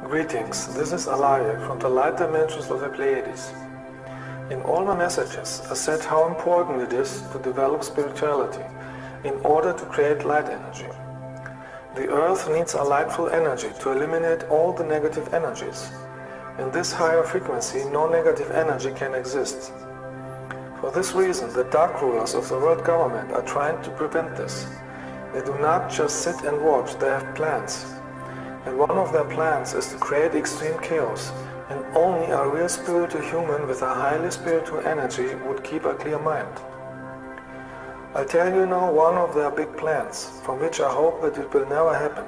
Greetings, this is Alaje from the light dimensions of the Pleiades. In all my messages, I said how important it is to develop spirituality in order to create light energy. The earth needs a lightful energy to eliminate all the negative energies. In this higher frequency, no negative energy can exist. For this reason, the dark rulers of the world government are trying to prevent this. They do not just sit and watch, they have plans. And one of their plans is to create extreme chaos, and only a real spiritual human with a highly spiritual energy would keep a clear mind. I'll tell you now one of their big plans, from which I hope that it will never happen,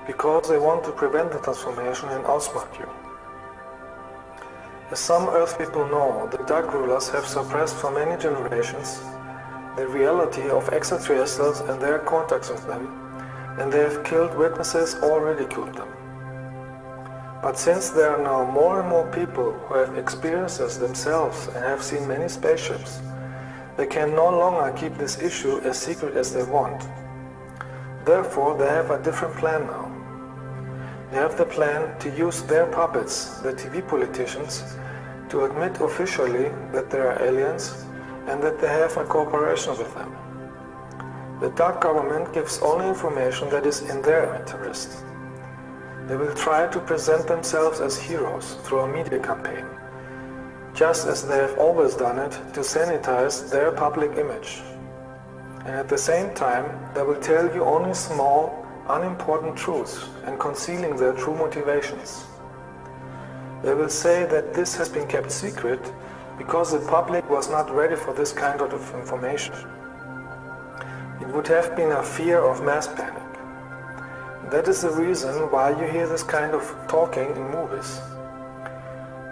because they want to prevent the transformation and outsmart you. As some Earth people know, the dark rulers have suppressed for many generations the reality of extraterrestrials and their contacts with them, and they have killed witnesses or ridiculed them. But since there are now more and more people who have experienced this themselves and have seen many spaceships, they can no longer keep this issue as secret as they want. Therefore, they have a different plan now. They have the plan to use their puppets, the TV politicians, to admit officially that they are aliens and that they have a cooperation with them. The dark government gives only information that is in their interest. They will try to present themselves as heroes through a media campaign, just as they have always done it to sanitize their public image. And at the same time, they will tell you only small, unimportant truths and concealing their true motivations. They will say that this has been kept secret because the public was not ready for this kind of information. It would have been a fear of mass panic. That is the reason why you hear this kind of talking in movies.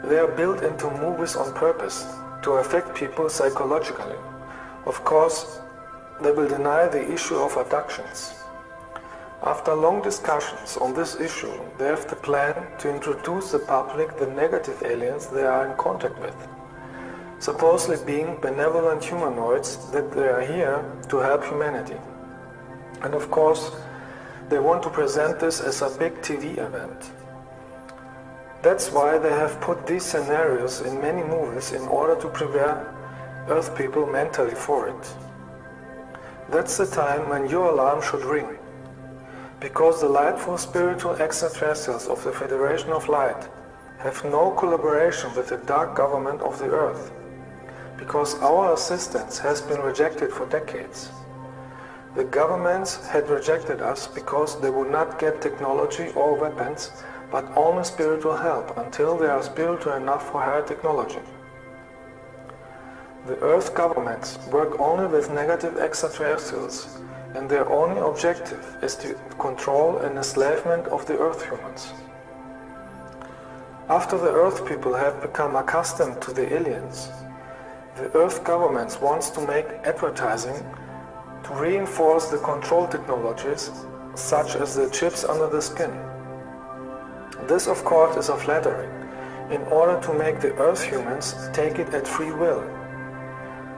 They are built into movies on purpose to affect people psychologically. Of course, they will deny the issue of abductions. After long discussions on this issue, they have the plan to introduce the public the negative aliens they are in contact with, supposedly being benevolent humanoids that they are here to help humanity. And of course, they want to present this as a big TV event. That's why they have put these scenarios in many movies in order to prepare Earth people mentally for it. That's the time when your alarm should ring, because the lightful spiritual extraterrestrials of the Federation of Light have no collaboration with the dark government of the Earth, because our assistance has been rejected for decades. The governments had rejected us because they would not get technology or weapons, but only spiritual help until they are spiritual enough for higher technology. The Earth governments work only with negative extraterrestrials, and their only objective is to control and enslavement of the Earth humans. After the Earth people have become accustomed to the aliens, the Earth governments want to make advertising to reinforce the control technologies, such as the chips under the skin. This, of course, is a flattery, in order to make the Earth humans take it at free will,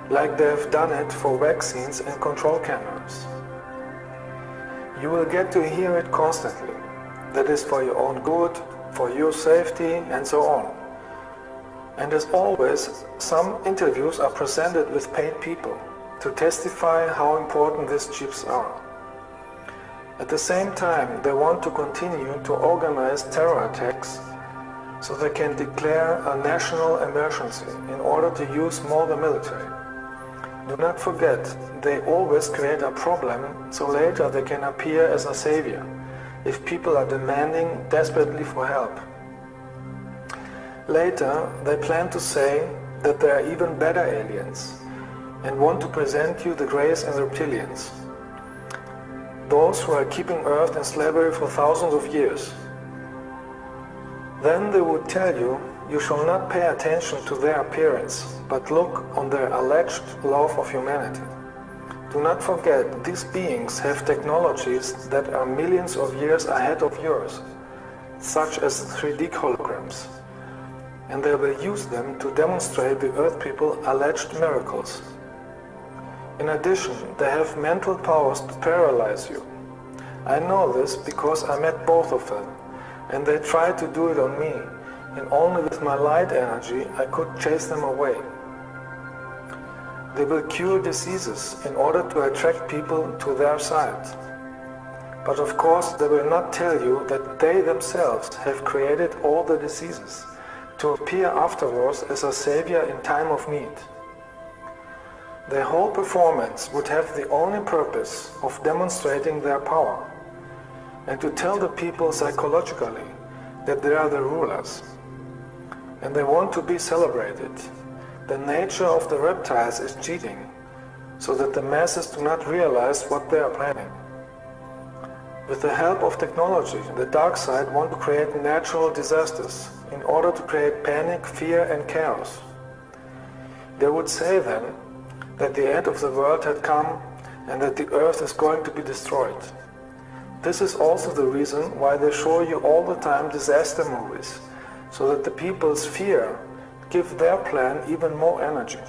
like they have done it for vaccines and control cameras. You will get to hear it constantly. That is for your own good, for your safety, and so on. And as always, some interviews are presented with paid people to testify how important these chips are. At the same time, they want to continue to organize terror attacks so they can declare a national emergency in order to use more the military. Do not forget, they always create a problem so later they can appear as a savior if people are demanding desperately for help. Later, they plan to say that they are even better aliens and want to present you the Greys and Reptilians, those who are keeping Earth in slavery for thousands of years. Then they would tell you, you shall not pay attention to their appearance, but look on their alleged love of humanity. Do not forget, these beings have technologies that are millions of years ahead of yours, such as 3D holograms, and they will use them to demonstrate the Earth people alleged miracles. In addition, they have mental powers to paralyze you. I know this because I met both of them, and they tried to do it on me, and only with my light energy I could chase them away. They will cure diseases in order to attract people to their side. But of course they will not tell you that they themselves have created all the diseases to appear afterwards as a savior in time of need. Their whole performance would have the only purpose of demonstrating their power and to tell the people psychologically that they are the rulers. And they want to be celebrated. The nature of the reptiles is cheating, so that the masses do not realize what they are planning. With the help of technology, the dark side wants to create natural disasters in order to create panic, fear and chaos. They would say then that the end of the world had come and that the earth is going to be destroyed. This is also the reason why they show you all the time disaster movies, so that the people's fear give their plan even more energy.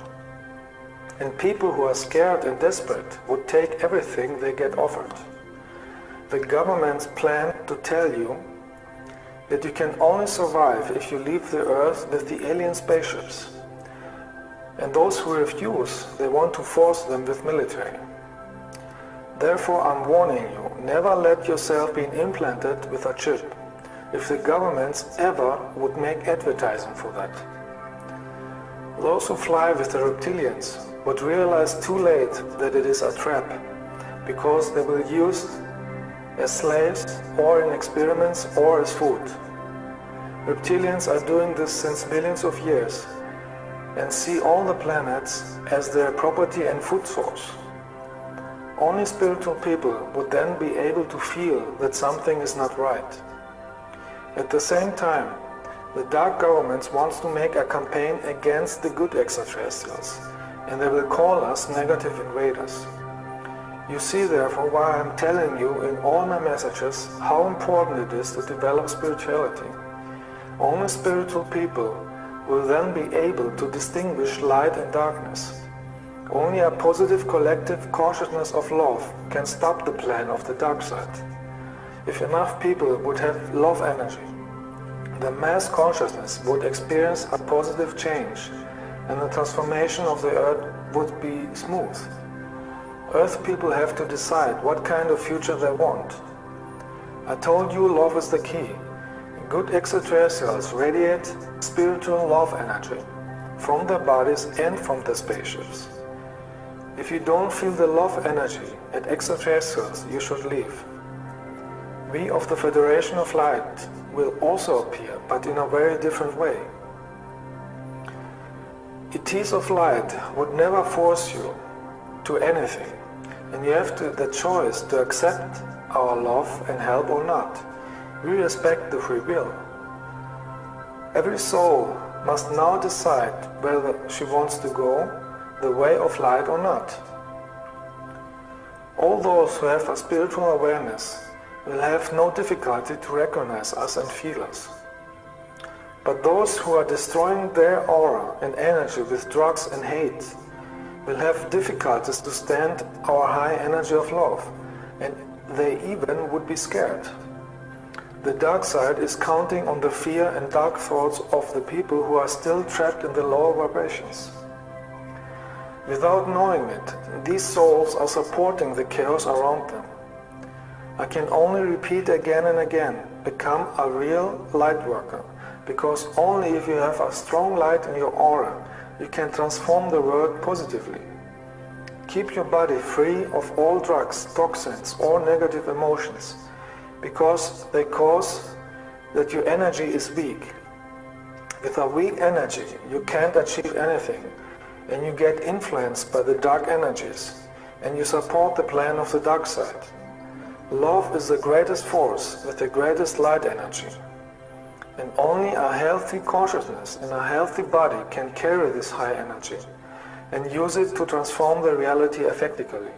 And people who are scared and desperate would take everything they get offered. The governments plan to tell you that you can only survive if you leave the earth with the alien spaceships. And those who refuse, they want to force them with military. Therefore, I'm warning you, never let yourself be implanted with a chip, if the governments ever would make advertising for that. Those who fly with the reptilians would realize too late that it is a trap, because they will use as slaves or in experiments or as food. Reptilians are doing this since millions of years and see all the planets as their property and food source. Only spiritual people would then be able to feel that something is not right. At the same time, the dark governments want to make a campaign against the good extraterrestrials, and they will call us negative invaders. You see therefore why I'm telling you in all my messages how important it is to develop spirituality. Only spiritual people will then be able to distinguish light and darkness. Only a positive collective consciousness of love can stop the plan of the dark side. If enough people would have love energy, the mass consciousness would experience a positive change, and the transformation of the earth would be smooth. Earth people have to decide what kind of future they want. I told you love is the key. Good extraterrestrials radiate spiritual love energy from their bodies and from their spaceships. If you don't feel the love energy at extraterrestrials, you should leave. We of the Federation of Light will also appear, but in a very different way. ETs of Light would never force you to anything, and you have the choice to accept our love and help or not. We respect the free will. Every soul must now decide whether she wants to go the way of light or not. All those who have a spiritual awareness will have no difficulty to recognize us and feel us. But those who are destroying their aura and energy with drugs and hate will have difficulties to stand our high energy of love, and they even would be scared. The dark side is counting on the fear and dark thoughts of the people who are still trapped in the lower vibrations. Without knowing it, these souls are supporting the chaos around them. I can only repeat again and again, become a real light worker, because only if you have a strong light in your aura, you can transform the world positively. Keep your body free of all drugs, toxins or negative emotions, because they cause that your energy is weak. With a weak energy, you can't achieve anything, and you get influenced by the dark energies, and you support the plan of the dark side. Love is the greatest force with the greatest light energy, and only a healthy consciousness and a healthy body can carry this high energy and use it to transform the reality effectively.